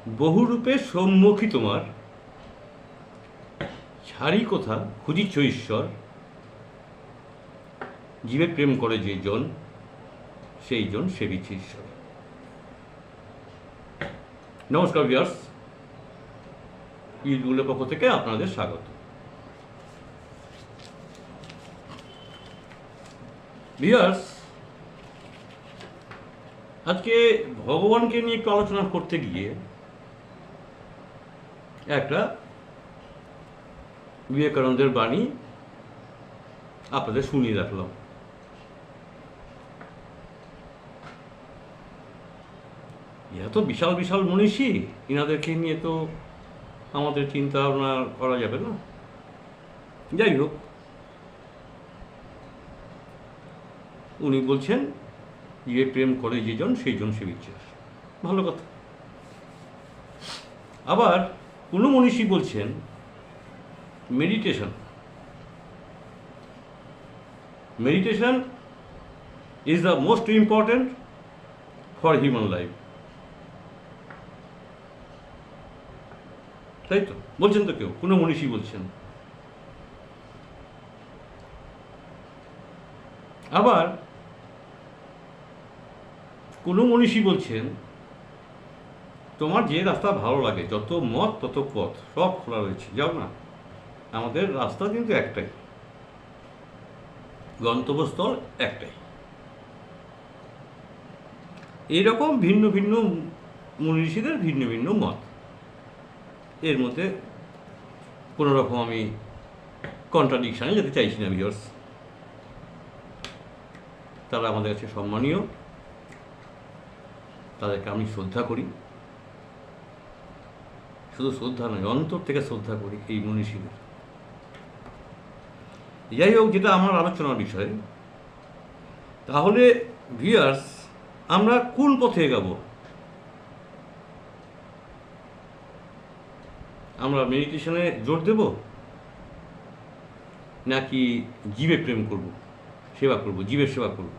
বহুরূপে সম্মুখী তোমার, ছাড়ি কোথা খুঁজিছ ঈশ্বর, জীবে প্রেম করে যে জন, সেই জন সেবিছে ঈশ্বর। নমস্কার ভিউয়ার্স, ইউটিউবের পক্ষ থেকে আপনাদের স্বাগত। ভিউয়ার্স, আজকে ভগবানকে নিয়ে একটু আলোচনা করতে গিয়ে একটা বিবেকানন্দের বাণী আপনাদের শুনিয়ে রাখলাম। এরা তো বিশাল বিশাল মনীষী, এনাদেরকে নিয়ে তো আমাদের চিন্তা ভাবনা করা যাবে না। যাই হোক, উনি বলছেন যে প্রেম করে যে জন সেই জন সেবিছে। ভালো কথা। আবার কোনো মনীষী বলছেন meditation is the most important for human life. তাই তো বলছেন, তো কেউ কোনো মনীষী বলছেন। আবার কোনো মনীষী বলছেন তোমার যে রাস্তা ভালো লাগে, যত মত তত পথ, সব খোলা রয়েছে, যাও না। আমাদের রাস্তা কিন্তু একটাই, গন্তব্যস্থল একটাই। এইরকম ভিন্ন ভিন্ন মনীষীদের ভিন্ন ভিন্ন মত, এর মধ্যে কোনো রকম আমি কন্ট্রাডিকশানে যেতে চাইছি না ভিউয়ার্স। তারা আমাদের কাছে সম্মানীয়, তাদেরকে আমি শ্রদ্ধা করি। শুধু শ্রদ্ধা নয়, অন্তর থেকে শ্রদ্ধা করি এই মনীষীদের। যাই হোক, যেটা আমার আলোচনার বিষয়, তাহলে ভিউয়ার্স আমরা কোন পথে এগাবো? আমরা মেডিটেশনে জোর দেব, নাকি জীবে প্রেম করব, সেবা করব, জীবের সেবা করব?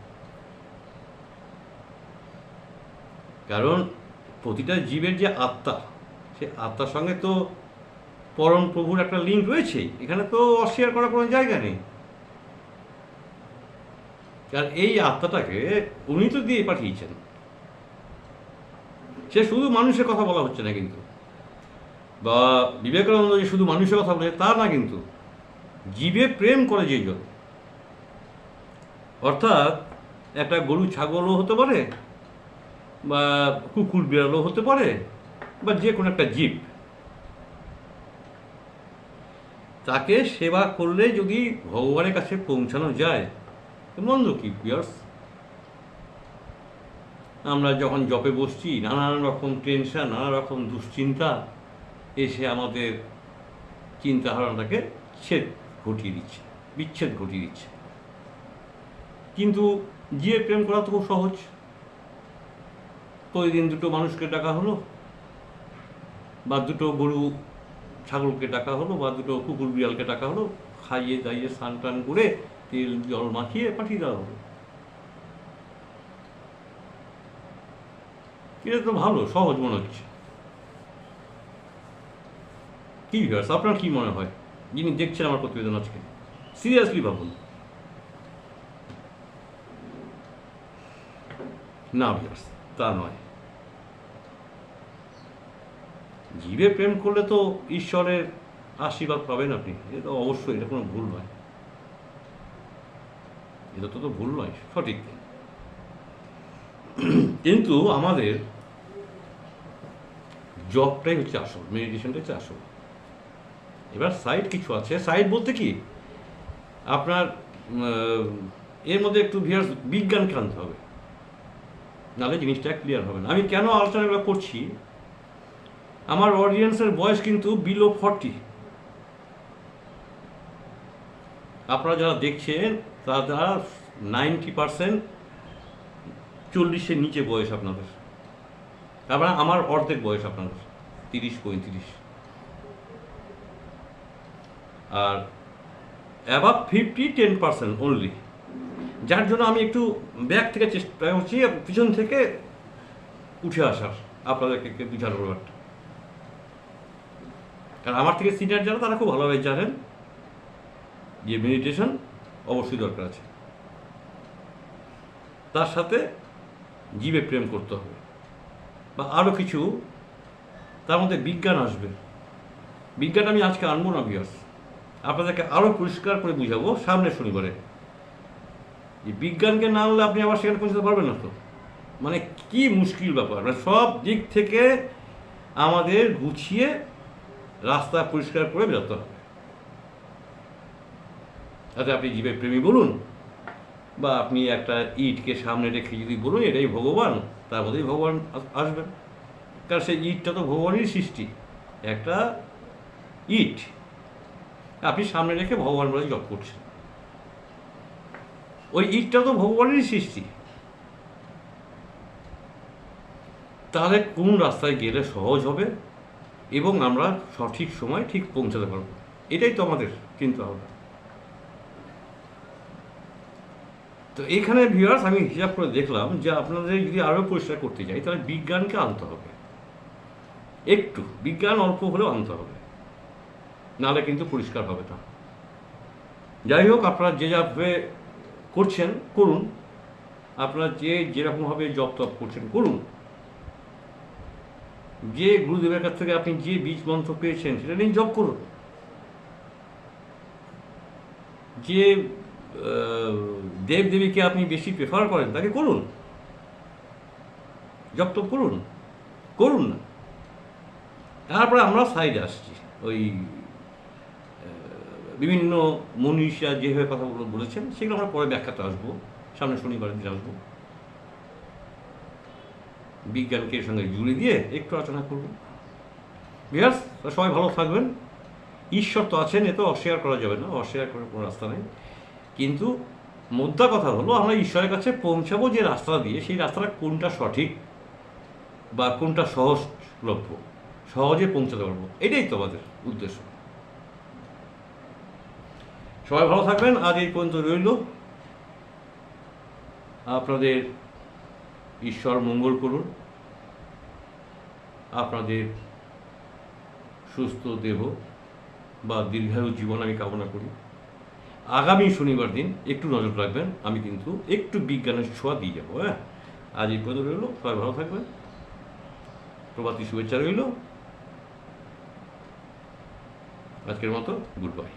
কারণ প্রতিটা জীবের যে আত্মা, সে আত্মার সঙ্গে তো পরম প্রভুর একটা লিঙ্ক রয়েছেই। এখানে তো অস্বীকার করার কোনো জায়গা নেই। কারণ এই আত্মাটাকে উনি তো দিয়ে পাঠিয়েছেন। সে শুধু মানুষের কথা বলা হচ্ছে না কিন্তু, বা বিবেকানন্দ যে শুধু মানুষের কথা বলে তা না কিন্তু, জীবে প্রেম করে যে জন, অর্থাৎ একটা গরু ছাগলও হতে পারে, বা কুকুর বিড়ালও হতে পারে, বা যে কোনো একটা জীব, তাকে সেবা করলে যদি ভগবানের কাছে পৌঁছানো যায়, মন্দ কি ভিউয়ার্স? আমরা যখন জপে বসছি, নানান রকম টেনশন, নানা রকম দুশ্চিন্তা এসে আমাদের চিন্তাধারাটাকে বিচ্ছেদ ঘটিয়ে দিচ্ছে। কিন্তু জীবে প্রেম করা তো খুব সহজ। প্রতিদিন দুটো মানুষকে ডাকা হলো, বা দুটো গরু ছাগলকে ডাকা হলো, বা দুটো কুকুর বিড়ালকে ডাকা হলো, খাইয়ে দাইয়ে স্নান টান করে তেল জল মাখিয়ে পাঠিয়ে দেওয়া হলো। এটা তো ভালো, সহজ মনে হচ্ছে। কি ভিউয়ার্স, আপনার কি মনে হয় যিনি দেখছেন আমার প্রতিবেদন আজকে? সিরিয়াসলি ভাবুন। না ভিউয়ার্স, তা নয়। জীবে প্রেম করলে তো ঈশ্বরের আশীর্বাদ পাবেন আপনি, এটা অবশ্যই, এটা কোনো ভুল নয়। এটা তো ভুল নয়, সঠিক। কিন্তু আমাদের জবটাই হচ্ছে আসল, মেডিটেশনটাই হচ্ছে আসল। এবার সাইড কিছু আছে। সাইড বলতে কি, আপনার এর মধ্যে একটু ভিউয়ার্স বিজ্ঞানকে আনতে হবে, নাহলে জিনিসটা ক্লিয়ার হবে না। আমি কেন আলোচনাগুলো করছি, আমার অডিয়েন্সের বয়স কিন্তু বিলো 40। আপনারা যারা দেখছেন তারা 90% 40-এর নিচে বয়স আপনাদের। তারপরে আমার অর্ধেক বয়স আপনাদের, 30-35। আর অ্যাবাভ 50 10% অনলি। যার জন্য আমি একটু ব্যাক থেকে চেষ্টা করছি, পিছন থেকে উঠে আসার, আপনাদেরকে বোঝানোর ব্যাপারটা। কারণ আমার থেকে সিনিয়র যারা তারা খুব ভালোভাবে জানেন যে মেডিটেশন অবশ্যই দরকার আছে, তার সাথে জীবে প্রেম করতে হবে, বা আরও কিছু তার মধ্যে বিজ্ঞান আসবে। বিজ্ঞান আমি আজকে আনবো না ভিউয়ার্স, আপনাদেরকে আরও পরিষ্কার করে বুঝাবো সামনে শনিবারে। যে বিজ্ঞানকে না আনলে আপনি আবার সেখানে পৌঁছতে পারবেন না তো, মানে কি মুশকিল ব্যাপার। মানে সব দিক থেকে আমাদের গুছিয়ে রাস্তা পরিষ্কার করে বেরোতে হবে। তাতে আপনি জীবের প্রেমী বলুন, বা আপনি একটা ইটকে সামনে রেখে যদি বলুন এটাই ভগবান, তার মধ্যেই ভগবান আসবেন। কারণ সেই ইটটা তো ভগবানেরই সৃষ্টি, একটা ইট আপনি সামনে রেখে ভগবান বলে জপ করছেন, ওই ইটটা তো ভগবানেরই সৃষ্টি। তাহলে কোন রাস্তায় গেলে সহজ হবে এবং আমরা সঠিক সময় ঠিক পৌঁছাতে পারবো, এটাই তো আমাদের চিন্তা ভাবনা। তো এখানে ভিউয়ার্স আমি হিসাব করে দেখলাম যে আপনাদের যদি আরও পরিষ্কার করতে যাই তাহলে বিজ্ঞানকে আনতে হবে, একটু বিজ্ঞান অল্প হলেও আনতে হবে, নাহলে কিন্তু পরিষ্কার হবে না। যাই হোক, আপনারা যে যাভাবে করছেন করুন, আপনারা যেরকমভাবে জপ তপ করছেন করুন, যে গুরুদেবের কাছ থেকে আপনি যে বীজ মন্ত্র পেয়েছেন সেটা নিয়ে জপ করুন, যে দেব দেবীকে আপনি বেশি প্রেফার করেন তাকে করুন, জপ তপ করুন, করুন না। তারপরে আমরা সাইডে আসছি, ওই বিভিন্ন মনীষা যেভাবে কথাগুলো বলেছেন সেগুলো আমরা পরে ব্যাখ্যাতে আসবো, সামনে শনিবারের দিন আসবো। বিজ্ঞানকে এর সঙ্গে জুড়ে দিয়ে একটু আলোচনা করব। ভিউয়ার্স, সবাই ভালো থাকবেন। ঈশ্বর তো আছেন, এ তো অস্বীকার করা যাবে না, অস্বীকার করার কোনো রাস্তা নেই। কিন্তু মোদ্দা কথা হলো আমরা ঈশ্বরের কাছে পৌঁছাবো যে রাস্তা দিয়ে, সেই রাস্তাটা কোনটা সঠিক বা কোনটা সহজলভ্য, সহজে পৌঁছাতে পারবো, এটাই তো আমাদের উদ্দেশ্য। সবাই ভালো থাকবেন। আজ এই পর্যন্ত রইল। আপনাদের ঈশ্বর মঙ্গল করুন, আপনাদের সুস্থ দেহ বা দীর্ঘায়ু জীবন আমি কামনা করি। আগামী শনিবার দিন একটু নজর রাখবেন, আমি কিন্তু একটু বিজ্ঞানের ছোঁয়া দিয়ে যাবো। হ্যাঁ, আজ এই পর্যন্ত রইল। সবাই ভালো থাকবেন। প্রভাতী শুভেচ্ছা রইল। আজকের মতো গুড বাই।